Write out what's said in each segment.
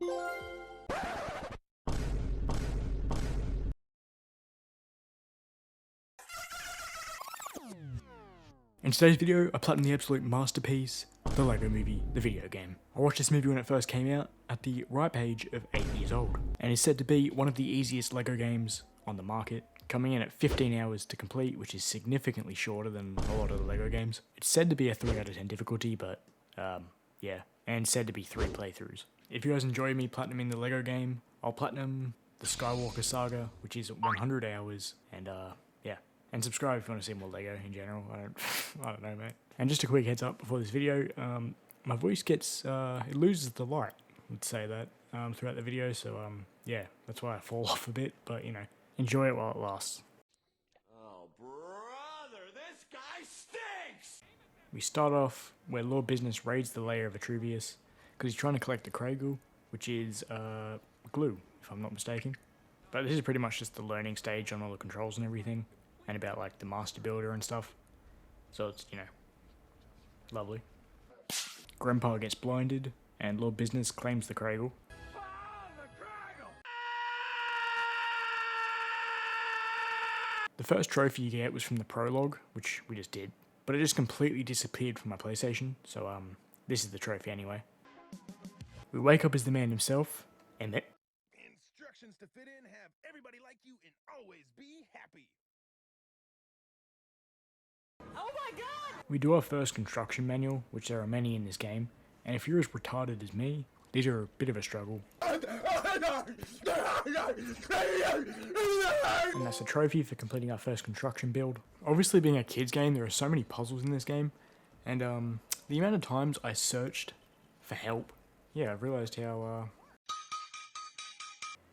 In today's video, I platinumed the absolute masterpiece, the Lego Movie, the video game. I watched this movie when it first came out, at the ripe age of 8 years old, and is said to be one of the easiest Lego games on the market, coming in at 15 hours to complete, which is significantly shorter than a lot of the Lego games. It's said to be a 3 out of 10 difficulty, but yeah, and said to be 3 playthroughs. If you guys enjoy me platinuming the Lego game, I'll platinum the Skywalker Saga, which is 100 hours, and yeah. And subscribe if you want to see more Lego in general. I don't know, mate. And just a quick heads up before this video, my voice gets, it loses the light, let's say that, throughout the video, so yeah, that's why I fall off a bit, but you know, enjoy it while it lasts. Oh, brother, this guy stinks! We start off where Lord Business raids the lair of Vitruvius, because he's trying to collect the Kragle, which is glue, if I'm not mistaken. But this is pretty much just the learning stage on all the controls and everything, and about like the master builder and stuff. So it's, you know, lovely. Grandpa gets blinded, and Lord Business claims the Kragle. The first trophy you get was from the prologue, which we just did, but it just completely disappeared from my PlayStation, so this is the trophy anyway. We wake up as the man himself, Emmett. Instructions to fit in, have everybody like you, and always be happy. Oh my god! We do our first construction manual, which there are many in this game, and if you're as retarded as me, these are a bit of a struggle. And that's a trophy for completing our first construction build. Obviously being a kids game, there are so many puzzles in this game, and the amount of times I searched for help, yeah, I've realised how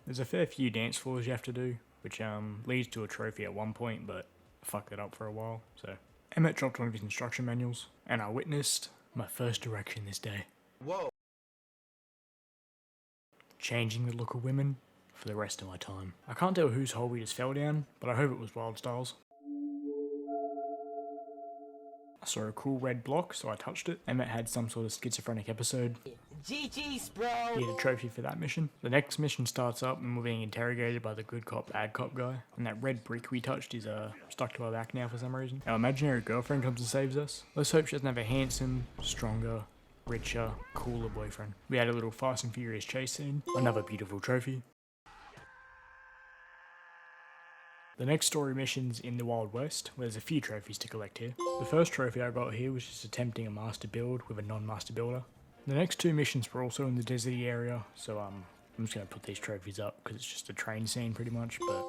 there's a fair few dance floors you have to do, which leads to a trophy at one point, but I fucked it up for a while, so. Emmett dropped one of his instruction manuals, and I witnessed my first direction this day. Whoa. Changing the look of women for the rest of my time. I can't tell whose hole we just fell down, but I hope it was Wild Styles. I saw a cool red block, so I touched it. Emmett had some sort of schizophrenic episode. GG's, bro! He had a trophy for that mission. The next mission starts up and we're being interrogated by the good cop, bad cop guy. And that red brick we touched is stuck to our back now for some reason. Our imaginary girlfriend comes and saves us. Let's hope she doesn't have a handsome, stronger, richer, cooler boyfriend. We had a little Fast and Furious chase scene. Another beautiful trophy. The next story mission's in the Wild West, where there's a few trophies to collect here. The first trophy I got here was just attempting a master build with a non-master builder. The next 2 missions were also in the deserty area, so I'm just going to put these trophies up because it's just a train scene pretty much, but...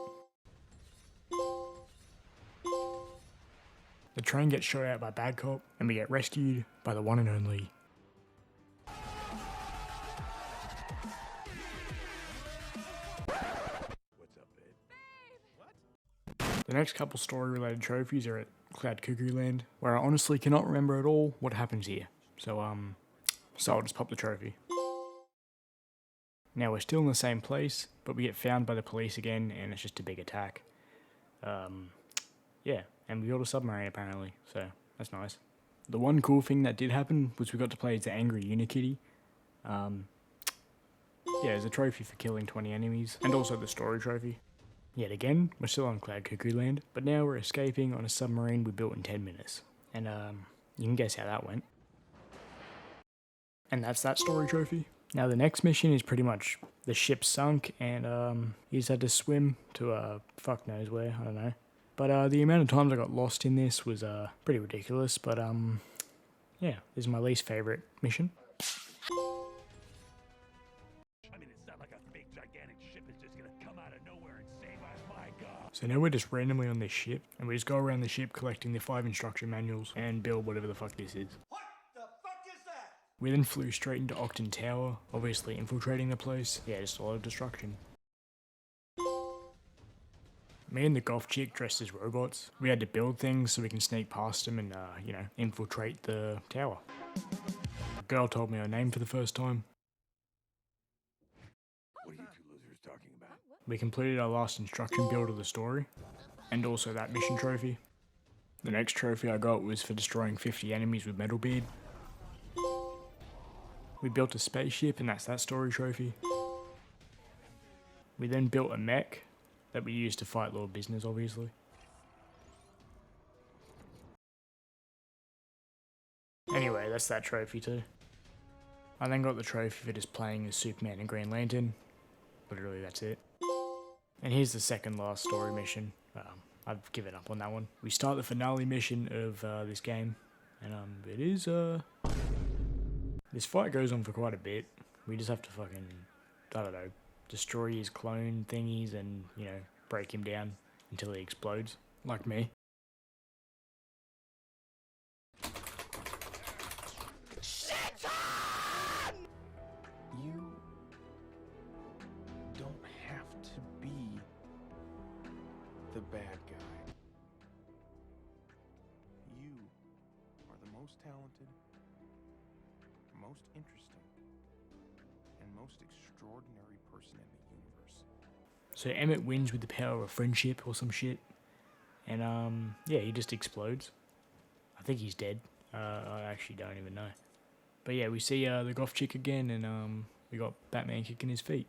The train gets shot out by bad cop, and we get rescued by the one and only... The next couple story-related trophies are at Cloud Cuckoo Land, where I honestly cannot remember at all what happens here. So I'll just pop the trophy. Now we're still in the same place, but we get found by the police again, and it's just a big attack. Yeah, and we built a submarine apparently, so that's nice. The one cool thing that did happen was we got to play as the angry Unikitty. Yeah, there's a trophy for killing 20 enemies, and also the story trophy. Yet again, we're still on Cloud Cuckoo Land, but now we're escaping on a submarine we built in 10 minutes. And you can guess how that went. And that's that story trophy. Now the next mission is pretty much the ship sunk, and you just had to swim to fuck knows where, I don't know. But the amount of times I got lost in this was pretty ridiculous, but yeah, this is my least favourite mission. So now we're just randomly on this ship, and we just go around the ship collecting the 5 instruction manuals and build whatever the fuck this is. What the fuck is that? We then flew straight into Octon Tower, obviously infiltrating the place. Yeah, just a lot of destruction. Me and the golf chick dressed as robots. We had to build things so we can sneak past them and, you know, infiltrate the tower. A girl told me her name for the first time. What are you two losers talking about? We completed our last instruction build of the story, and also that mission trophy. The next trophy I got was for destroying 50 enemies with metal bead. We We built a spaceship, and that's that story trophy. We then built a mech that we used to fight Lord Business, obviously. Anyway, that's that trophy too. I then got the trophy for just playing as Superman and Green Lantern. Literally, that's it. And here's the second last story mission. I've given up on that one. We start the finale mission of this game, and it is this fight goes on for quite a bit. We just have to fucking, I don't know, destroy his clone thingies and, you know, break him down until he explodes, like me. You don't have to be the bad guy. You are the most talented, most interesting, and most extraordinary person in the universe. So Emmett wins with the power of friendship or some shit. And yeah, he just explodes. I think he's dead. I actually don't even know. But yeah, we see the goth chick again, and we got Batman kicking his feet.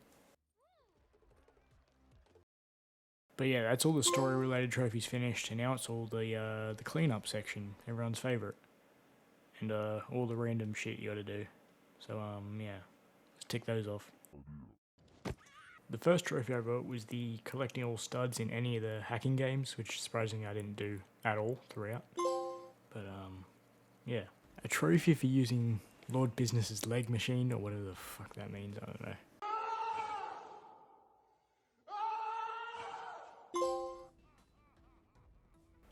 But yeah, that's all the story-related trophies finished, and now it's all the cleanup section, everyone's favorite, and all the random shit you gotta do. So yeah, let's tick those off. The first trophy I got was the collecting all studs in any of the hacking games, which surprisingly I didn't do at all throughout. But yeah, a trophy for using Lord Business's leg machine, or whatever the fuck that means, I don't know.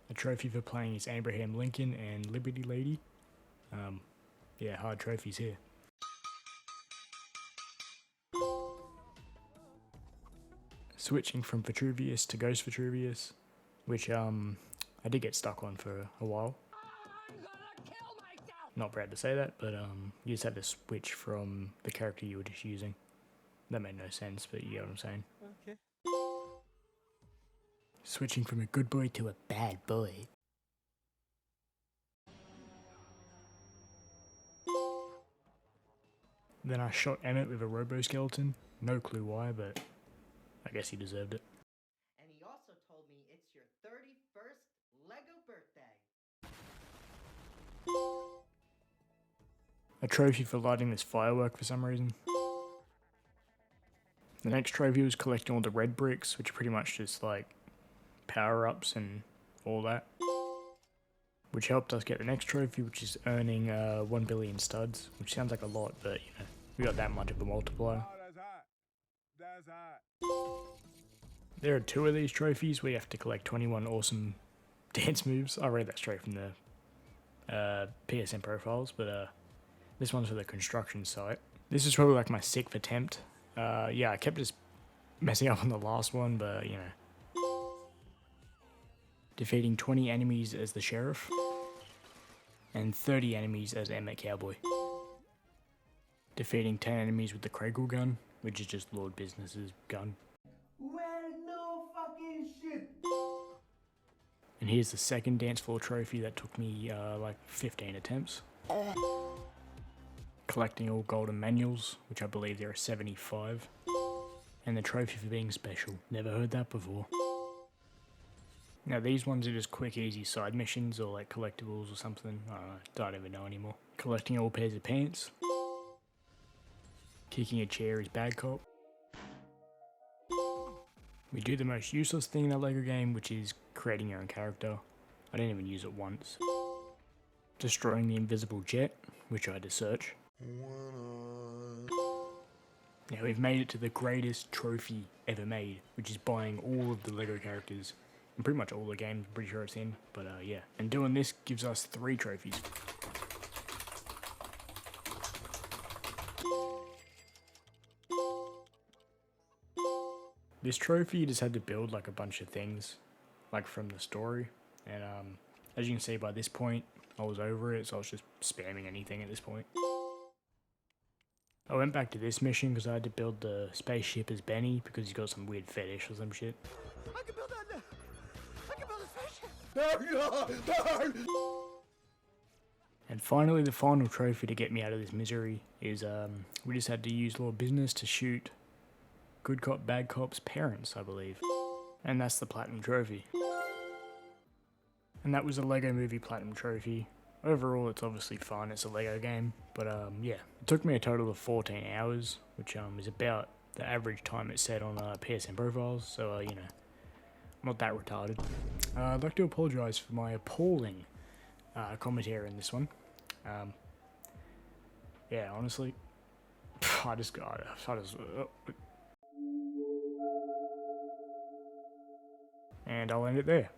A trophy for playing as Abraham Lincoln and Liberty Lady. Yeah, hard trophies here. Switching from Vitruvius to Ghost Vitruvius, which I did get stuck on for a while. Not proud to say that, but you just had to switch from the character you were just using. That made no sense, but you get what I'm saying. Okay. Switching from a good boy to a bad boy. Then I shot Emmett with a robo-skeleton. No clue why, but I guess he deserved it. And he also told me it's your 31st Lego birthday. A trophy for lighting this firework for some reason. The next trophy was collecting all the red bricks, which are pretty much just like power-ups and all that. Which helped us get the next trophy, which is earning 1 billion studs, which sounds like a lot, but you know, we got that much of a multiplier. Oh, that's hot. That's hot. There are 2 of these trophies where you have to collect 21 awesome dance moves. I read that straight from the PSN profiles, but this one's for the construction site. This is probably like my 6th attempt. Yeah, I kept just messing up on the last one, but you know. Defeating 20 enemies as the sheriff, and 30 enemies as Emmett Cowboy. Defeating 10 enemies with the Kregel gun, which is just Lord Business's gun. Well, no fucking shit. And here's the second dance floor trophy that took me like 15 attempts. Collecting all golden manuals, which I believe there are 75. And the trophy for being special. Never heard that before. Now these ones are just quick easy side missions or like collectibles or something. I don't even know anymore. Collecting all pairs of pants. Kicking a chair is bad cop. We do the most useless thing in a LEGO game, which is creating your own character. I didn't even use it once. Destroying the invisible jet, which I had to search. Now we've made it to the greatest trophy ever made, which is buying all of the LEGO characters. And pretty much all the games, I'm pretty sure it's in, but yeah. And doing this gives us 3 trophies. This trophy you just had to build like a bunch of things, like from the story. And as you can see by this point, I was over it, so I was just spamming anything at this point. I went back to this mission because I had to build the spaceship as Benny because he's got some weird fetish or some shit. I can build that. I can build a spaceship. And finally, the final trophy to get me out of this misery is we just had to use law of business to shoot Good Cop, Bad Cop's parents, I believe. And that's the Platinum Trophy. And that was a Lego Movie Platinum Trophy. Overall, it's obviously fun, it's a Lego game, but yeah, it took me a total of 14 hours, which is about the average time it said on PSN profiles, so you know, I'm not that retarded. I'd like to apologise for my appalling commentary in this one. Yeah, honestly, and I'll end it there.